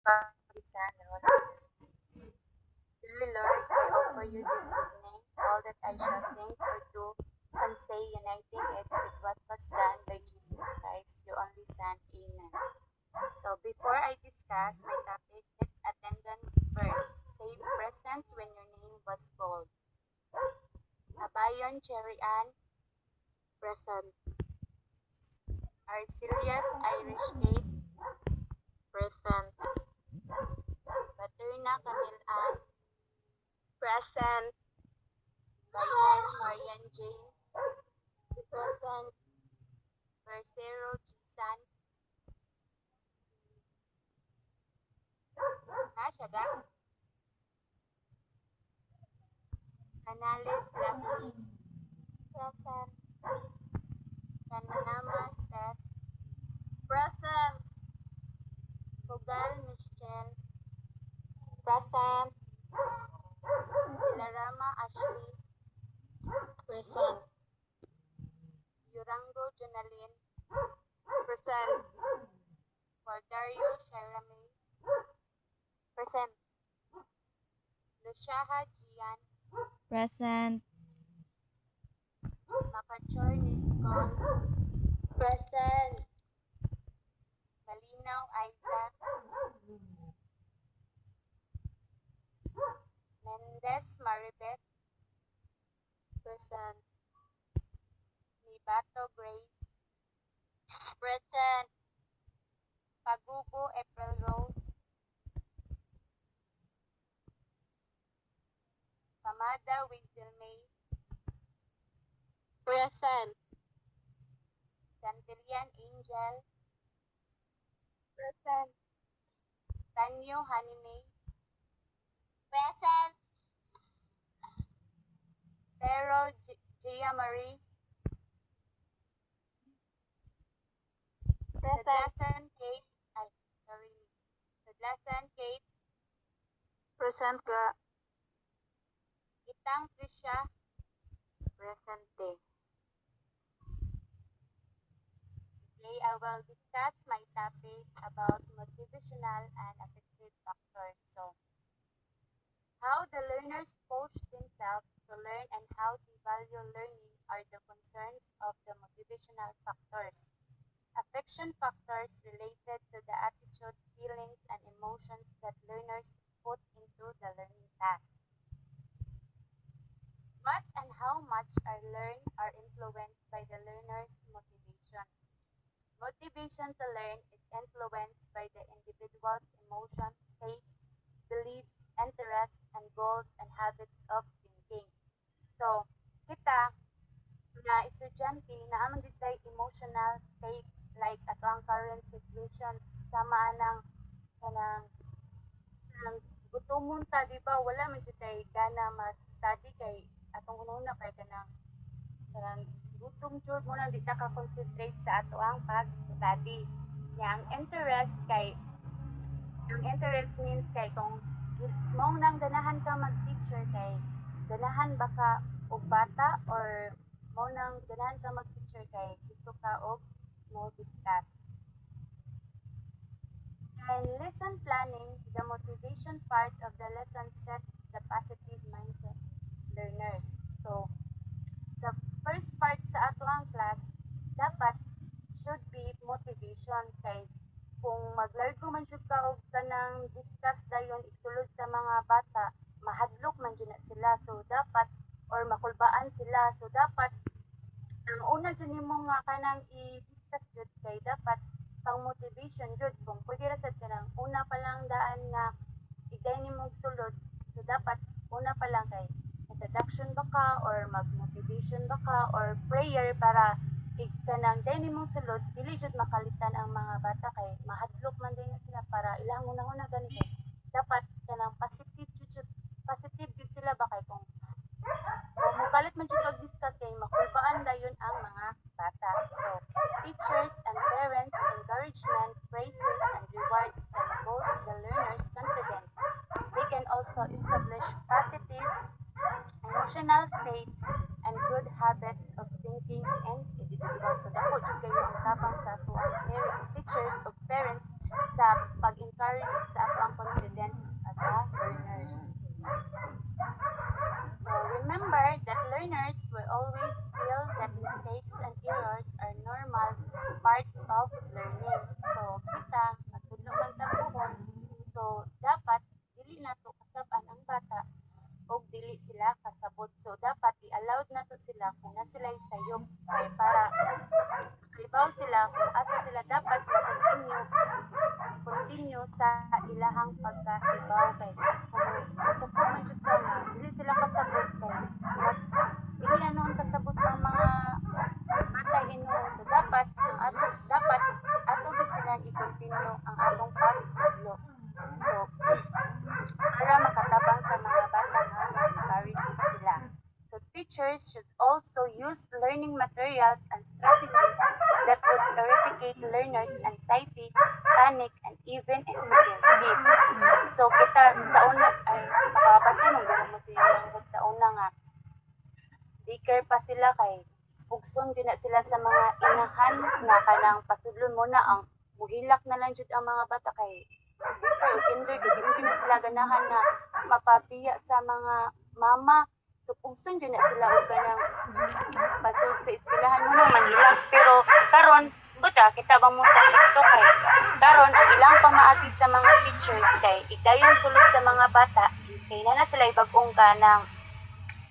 Son, and Holy Spirit. Dear Lord, I offer you this evening all that I shall think or do and say, uniting it with what was done by Jesus Christ, your only Son. Amen. So before I discuss my topic, let's attendance first. Say present when your name was called. Abayon Cherry Ann, present. Arcelius Irish Kate, present. Paterna Camille Ann, present. Baiten Marian Jane, present. Marcero Gisan, Nashaga, Canales Lavini, present. Kananama Steph, present. Pugal Michelle, present. Dilarama Ashley, present. Yurango Jonalyn, present. Cordario Sharamay, present. Luciaha Gian, Present. Makachor Nicole, present. Malinaw Isaac, Mendez Maribeth, present. Nibato Grace, present. Pagubo April Rose, Pamada Wizel May, present. Santillan Angel, present. Tanyo Hanimay, present. Pero Gia Marie, present. Sadlasan Kate, ay, sorry. Sadlasan Kate, present ka. Itang Trisha, presente. Today I will discuss my topic about motivational and affective factors. So, how the learners push themselves to learn and how they value learning are the concerns of the motivational factors. Affection factors related to the attitude, feelings, and emotions that learners put into the learning task. What and how much are learned are influenced by the learner's motivation. Motivation to learn is influenced by the individual's emotion, states, beliefs, interests, and goals and habits of thinking. So, kita na estudyante na amang ditay emotional states like ato ang current situations sama anang kanang kanang gutomon ta di ba wala man ditay gana mag-study kay atong una kay kanang gutom jud mo nang di ta ka concentrate sa ato ang pag-study. Nya ang interest kay ang interest means kay kung mao nang ganahan ka mag-teacher kay ganahan ba ka og bata or mao nang ganahan ka mag-teacher kay gusto ka og mo discuss. In lesson planning, the motivation part of the lesson sets the positive mindset learners. So, sa first part sa ato ang class, dapat should be motivation kay kung maglargo man jud ka og kanang discuss dayon igsulod sa mga bata, mahadlok man jud na sila. So dapat or makulbaan sila. So dapat ang una jud nimo nga kanang i-discuss jud kay dapat pang motivation jud kung pwede ra sad kanang una pa lang daan nga igay nimo sulod. So dapat una pa lang kay introduction ba ka or mag-motivation ba ka or prayer para kanang day nimong sulod dili jud makalitan ang mga bata kay mahadlok man din na sila para ilang una gani kay dapat kanang positive jud sila ba kay kung mukalit man jud pag-discuss kay makulbaan dayon ang mga bata. So, teachers and parents encouragement, praises, and rewards can boost the learner's confidence. They can also establish positive emotional states and good habits of thinking and individuals. So, dako jud kayo ang tabang sa ato ang teachers o parents sa pag-encourage sa ato So dapat dili nato kasab-an ang bata og dili sila kasabot. So dapat i-allowed nato sila kung na sila sayop kay para kalibaw sila kung asa sila dapat continue sa ilahang pagkahibaw kay kung gusto man jud ka nga dili sila kasabot kay mas dili na noon kasabot ang mga bata hinuon. So dapat ato gid sila i-continue ang atong pagtudlo. So para makatabang sa mga bata nga ma-encourage sila. So teachers should also use learning materials and strategies that would eradicate learners' anxiety, panic, and even insecurities. So kita sa una ay makabati mo mo siya langgod sa una nga di-care pa sila kay pugson din na sila sa mga inahan nga kanang pasudlon mo na ang muhilak na lang jud ang mga bata kay di pa kinder di na sila ganahan nga mapapiya sa mga mama. So pugson din na sila og kanang pasud sa eskwelahan mo na manhilak pero karon buta kita ba mo sa TikTok kay karon ang ilang pamaagi sa mga teachers kay igdayon sulod sa mga bata kay na sila bag-ong ka ng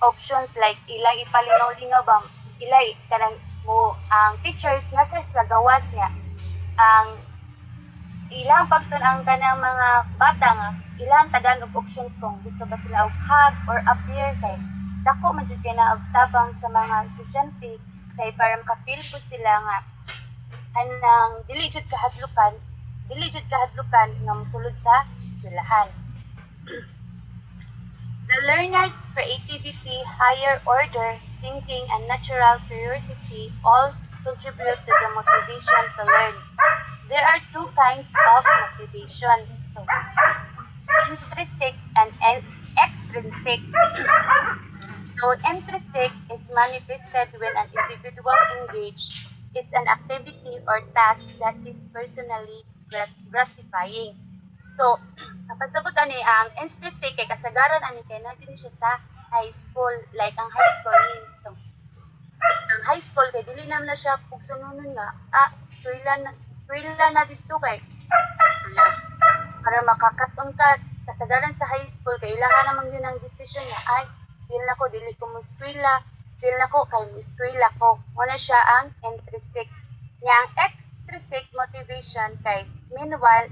options like ilay ipalingaw-lingaw bang ilay kanang mo ang teachers nasa sa gawas niya ang ilang pagtun-ang kanang mga bata nga ilang tagan og options kung gusto ba sila og hug or appear kay dako man jud kay naabtabang sa mga estudyante kay para makapil po sila nga anang dili jud kahadlukan nga mosulod sa eskwelahan. The learner's creativity, higher order thinking, and natural curiosity all contribute to the motivation to learn. There are two kinds of motivation. So, intrinsic and extrinsic. So, intrinsic is manifested when an individual engaged is an activity or task that is personally gratifying. So, kapasabot ani ang intrinsic kay kasagaran ani kay na din siya sa high school, like ang high school means to. Ang high school kay dili naman na siya pugsununon nga eskwela na dito kay para makakaton ka kasagaran sa high school kay ilaha naman yun ang decision niya ay dili ko mo eskwela feel na ko kay eskwela ko mo na siya ang intrinsic niya. Ang extrinsic motivation kay meanwhile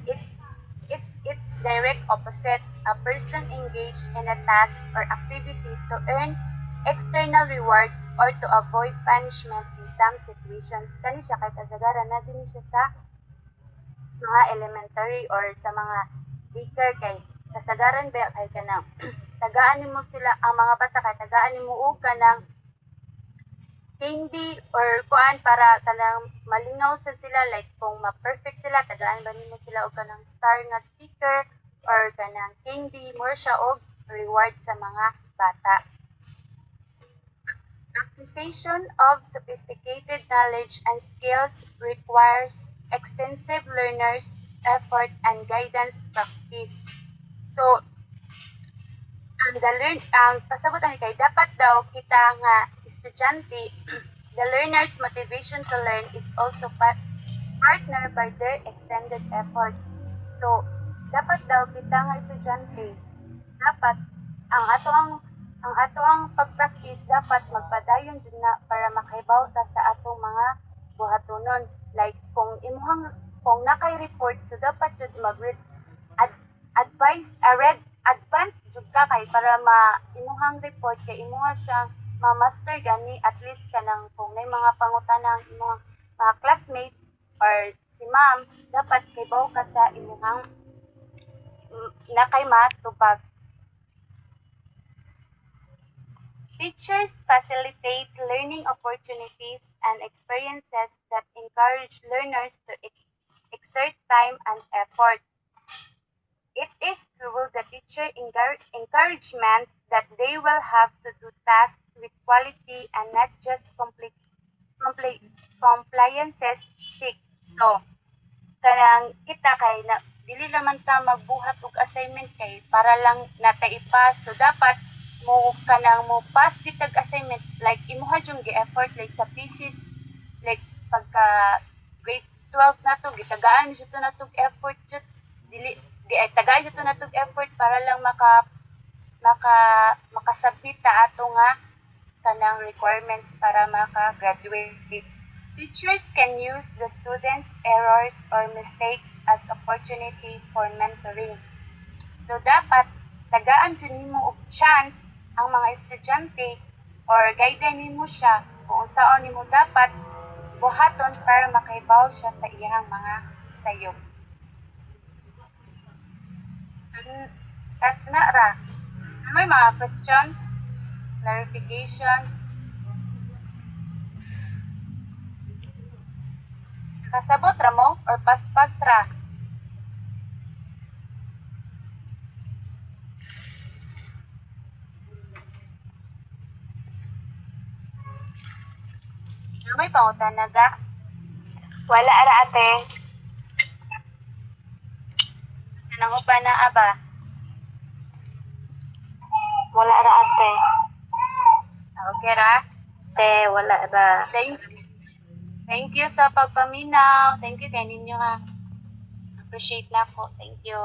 it's direct opposite. A person engaged in a task or activity to earn external rewards or to avoid punishment in some situations. Kani siya kay kasagaran na din siya sa mga elementary or sa mga daycare kay kasagaran ba kay kanang tagaan nimo sila ang mga bata kay tagaan nimo og kanang candy or kuan para kanang malingaw sa sila like kung ma-perfect sila tagaan ba nimo sila og kanang star nga sticker or kanang candy more siya og reward sa mga bata. Acquisition of sophisticated knowledge and skills requires extensive learners effort and guidance practice. So ang pasabot ani kay dapat daw kita nga estudyante the learner's motivation to learn is also partner by their extended efforts. So dapat daw kita nga estudyante dapat ang ato ang pag-practice dapat magpadayon jud na para makahibaw ta sa atong mga buhatonon like kung nakay report so dapat jud advance jud ka kay para imuhang report kay imuha siyang ma-master gani at least kanang kung may mga pangutanang imong mga classmates or si ma'am dapat hibaw ka sa imuhang nakay matubag. Teachers facilitate learning opportunities and experiences that encourage learners to exert time and effort. It is through the teacher encouragement that they will have to do tasks with quality and not just compliances sake. So, kanang kita kay na dili naman ta magbuhat og assignment kay para lang natay i-pass. So dapat mo pass ditag assignment like imuha jung gi-effort like sa thesis like pagka grade 12 nato gitagaan jud nato effort jud dili tagaan guys, ito na tug effort para lang makasabit ta ato nga kanang requirements para maka-graduate. Teachers can use the students' errors or mistakes as opportunity for mentoring. So dapat tagaan dyan nimo og chance ang mga estudyante or guidean nimo siya kung unsaon nimo dapat buhaton para makaibaw siya sa iyang mga sayop. At nara, may mga questions, clarifications, kasabot ra mo or paspas ra? May pangutan na ga? Wala ra ate. Sa nangupa na aba? Wala ra ate. Okay ra? Ate, wala ra. Thank you sa pagpaminaw. Thank you kay ninyo ha. Appreciate na ko. Thank you.